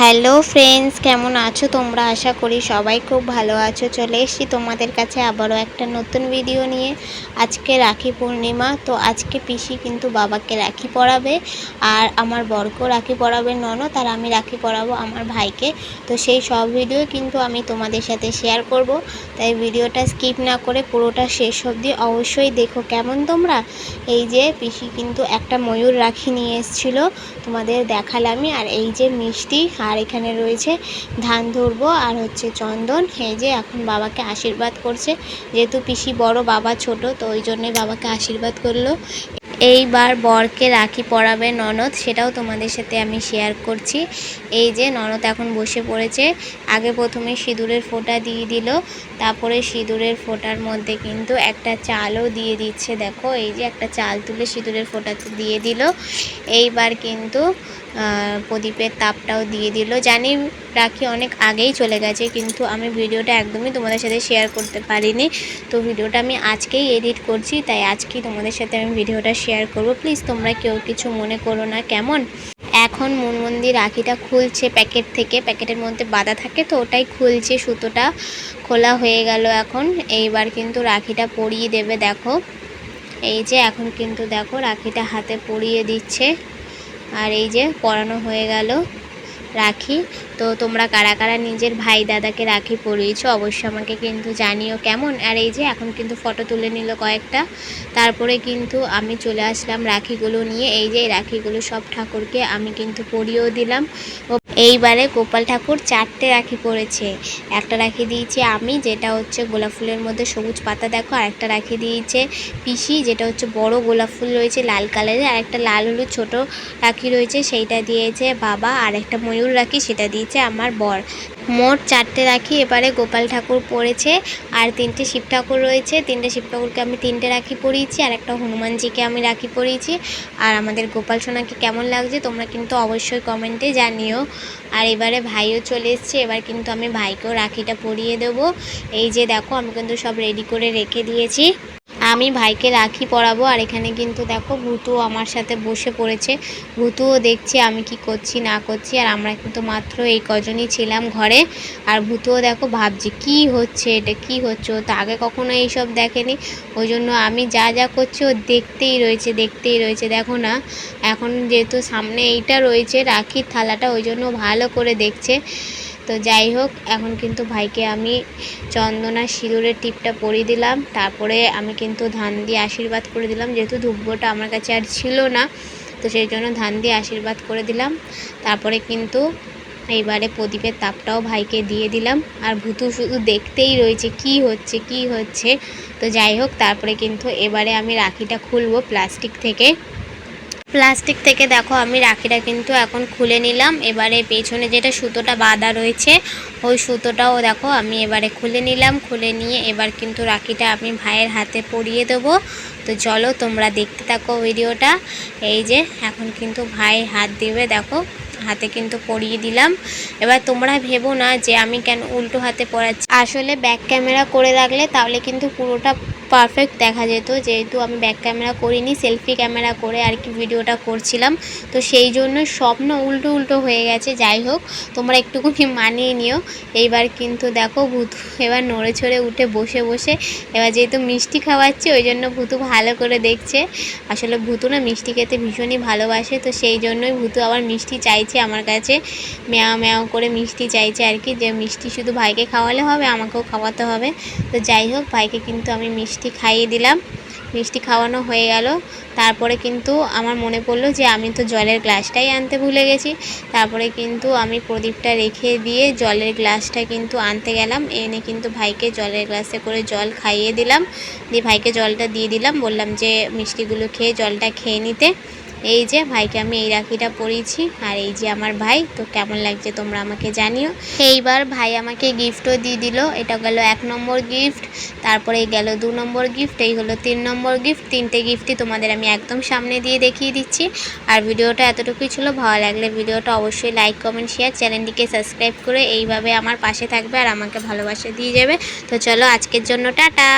Hello friends, কেমন আছো তোমরা? আশা করি সবাই খুব ভালো আছো। চলে এসেছি তোমাদের কাছে আবারও একটা নতুন ভিডিও নিয়ে। আজকে রাখি পূর্ণিমা, তো আজকে পিসি কিন্তু বাবাকে রাখি পরাবে, আর আমার বরকেও রাখি পরাবে ননদ, আর আমি রাখি পরাবো আমার ভাইকে। তো সেই সব ভিডিও কিন্তু আমি তোমাদের সাথে শেয়ার করব, তাই ভিডিওটা স্কিপ না করে পুরোটা শেষ অবধি অবশ্যই দেখো। কেমন তোমরা? এই যে পিসি কিন্তু একটা ময়ূর রাখি নিয়ে এসেছিলো, তোমাদের দেখালামই। আর এই যে মিষ্টি, আর এখানে রয়েছে ধান ধরবো আর হচ্ছে চন্দন। এই যে এখন বাবাকে আশীর্বাদ করছে, যেহেতু পিসি বড় বাবা ছোট, তো ওই জন্যে বাবাকে আশীর্বাদ করলো। এইবার বরকে রাখি পরাবে ননদ, সেটাও তোমাদের সাথে আমি শেয়ার করছি। এই যে ননদ এখন বসে পড়েছে। আগে প্রথমে সিঁদুরের ফোঁটা দিয়ে দিল, তারপরে সিঁদুরের ফোঁটার মধ্যে কিন্তু একটা চালও দিয়ে দিচ্ছে। দেখো, এই যে একটা চাল তুলে সিঁদুরের ফোঁটাতে দিয়ে দিল। এইবার কিন্তু প্রদীপের তাপটাও দিয়ে দিল। জানি রাখি অনেক আগেই চলে গেছে, কিন্তু আমি ভিডিওটা একদমই তোমাদের সাথে শেয়ার করতে পারিনি। তো ভিডিওটা আমি আজকেই এডিট করছি, তাই আজকেই তোমাদের সাথে আমি ভিডিওটা শেয়ার করব। প্লিজ তোমরা কেউ কিছু মনে করো না, কেমন? এখন মুনমুন্দি রাখিটা খুলছে প্যাকেট থেকে, প্যাকেটের মধ্যে বাঁধা থাকে তো ওটাই খুলছে, সুতোটা খোলা হয়ে গেল এখন। এইবার কিন্তু রাখিটা পরিয়ে দেবে। দেখো, এই যে এখন কিন্তু দেখো রাখিটা হাতে পরিয়ে দিচ্ছে, আর এই যে পরানো হয়ে গেল রাখি। তো তোমরা কারা কারা নিজের ভাই দাদাকে রাখি পরিয়েছো অবশ্যই আমাকে কিন্তু জানিও, কেমন? আর এই যে এখন কিন্তু ফটো তুলে নিল কয়েকটা, তারপরে কিন্তু আমি চলে আসলাম রাখিগুলো নিয়ে। এই যে রাখিগুলো সব ঠাকুরকে আমি কিন্তু পরিয়েও দিলাম। এইবারে গোপাল ঠাকুর 4টে রাখি পড়েছে। একটা রাখি দিয়েছি আমি, যেটা হচ্ছে গোলাপ ফুলের মধ্যে সবুজ পাতা, দেখো। আর একটা রাখি দিয়েছে পিসি, যেটা হচ্ছে বড় গোলাপ ফুল রয়েছে লাল কালারের। আর একটা লাল হলুদ ছোট রাখি রয়েছে, সেইটা দিয়েছে বাবা। আর একটা ময়ূর রাখি, সেটা দিয়েছে আমার বর। মোট 4টে রাখি এবারে গোপাল ঠাকুর পড়েছে। আর 3টে শিব ঠাকুর রয়েছে, 3টে শিব ঠাকুরকে আমি 3টে রাখি পরিয়েছি, আর একটা হনুমানজিকে আমি রাখি পরিয়েছি। আর আমাদের গোপাল সোনাকে কেমন লাগছে তোমরা কিন্তু অবশ্যই কমেন্টে জানিও। আর এবারে ভাইও চলে এসছে, এবার কিন্তু আমি ভাইকেও রাখিটা পরিয়ে দেবো। এই যে দেখো, আমি কিন্তু সব রেডি করে রেখে দিয়েছি, আমি ভাইকে রাখি পরাবো। আর এখানে কিন্তু দেখো ভূতু আমার সাথে বসে পড়েছে, ভূতুও দেখছে আমি কি করছি না করছি। আর আমরা কিন্তু মাত্র এই কজনই ছিলাম ঘরে, আর ভূতুও দেখো ভাবছি কি হচ্ছে, এটা কি হচ্ছে। ও তো আগে কখনো এইসব দেখেনি, ওই জন্য আমি যা যা করছি ও দেখতেই রয়েছে। দেখো না, এখন যেহেতু সামনে এইটা রয়েছে রাখির থালাটা, ওই জন্য ভালো করে দেখছে। তো যাই হোক, এখন কিন্তু ভাইকে আমি চন্দনা সিঁদুরের টিপটা পরিয়ে দিলাম, তারপরে আমি কিন্তু ধান দিয়ে আশীর্বাদ করে দিলাম। যেহেতু ধূপটা আমার কাছে আর ছিল না, তো সেই জন্য ধান দিয়ে আশীর্বাদ করে দিলাম। তারপরে কিন্তু এইবারে প্রদীপের তাপটাও ভাইকে দিয়ে দিলাম। আর ভূতু শুধু দেখতেই রয়েছে কি হচ্ছে। তো যাই হোক, তারপরে কিন্তু এবারে আমি রাখিটা খুলবো প্লাস্টিক থেকে। দেখো, আমি রাখিটা কিন্তু এখন খুলে নিলাম। এবারে পেছনে যেটা সুতোটা বাঁধা রয়েছে, ওই সুতোটাও দেখো আমি এবারে খুলে নিলাম। খুলে নিয়ে এবার কিন্তু রাখিটা আমি ভাইয়ের হাতে পরিয়ে দেবো। তো চলো তোমরা দেখতে থাকো ভিডিওটা। এই যে এখন কিন্তু ভাই হাত দেবে, দেখো হাতে কিন্তু পরিয়ে দিলাম। এবার তোমরা ভেবো না যে আমি কেন উল্টো হাতে পরাচ্ছি, আসলে ব্যাক ক্যামেরা করে রাখলে তাহলে কিন্তু পুরোটা পারফেক্ট দেখা যেত। যেহেতু আমি ব্যাক ক্যামেরা করিনি, সেলফি ক্যামেরা করে আর কি ভিডিওটা করছিলাম, তো সেই জন্য সব না উল্টো হয়ে গেছে। যাই হোক, তোমরা একটুকুনি মানিয়ে নিও। এইবার কিন্তু দেখো ভূতু এবার নড়ে চড়ে উঠে বসে এবার যেহেতু মিষ্টি খাওয়াচ্ছি, ওই জন্য ভূতু ভালো করে দেখছে। আসলে ভূতু না মিষ্টি খেতে ভীষণই ভালোবাসে, তো সেই জন্যই ভূতু আবার মিষ্টি চাইছে আমার কাছে, ম্যাও করে মিষ্টি চাইছে আর কি, যে মিষ্টি শুধু ভাইকে খাওয়ালে হবে, আমাকেও খাওয়াতে হবে। তো যাই হোক, ভাইকে কিন্তু আমি মিষ্টি খাইয়ে দিলাম। মিষ্টি খাওয়ানো হয়ে গেল, তারপরে কিন্তু আমার মনে পড়লো যে আমি তো জলের গ্লাসটাই আনতে ভুলে গেছি। তারপরে কিন্তু আমি প্রদীপটা রেখে দিয়ে জলের গ্লাসটা কিন্তু আনতে গেলাম, এনে কিন্তু ভাইকে জলের গ্লাসে করে জল খাইয়ে দিলাম। দিয়ে ভাইকে জলটা দিয়ে দিলাম, বললাম যে মিষ্টিগুলো খেয়ে জলটা খেয়ে নিতে। এই যে ভাইকে আমি এই রাখিটা পরিয়েছি, আর এই যে আমার ভাই। তো কেমন লাগছে তোমরা আমাকে জানিও। এইবার ভাই আমাকে গিফটও দিয়ে দিল। এটা গেল 1 নম্বর গিফট, তারপরে গেল 2 নম্বর গিফট, এই হলো 3 নম্বর গিফট। 3টে গিফটই তোমাদের আমি একদম সামনে দিয়ে দেখিয়ে দিচ্ছি। আর ভিডিওটা এতটুকুই ছিল, ভালো লাগলে ভিডিওটা অবশ্যই লাইক কমেন্ট শেয়ার, চ্যানেলটিকে সাবস্ক্রাইব করে এইভাবে আমার পাশে থাকবে আর আমাকে ভালোবাসা দিয়ে যাবে। তো চলো আজকের জন্য টাটা।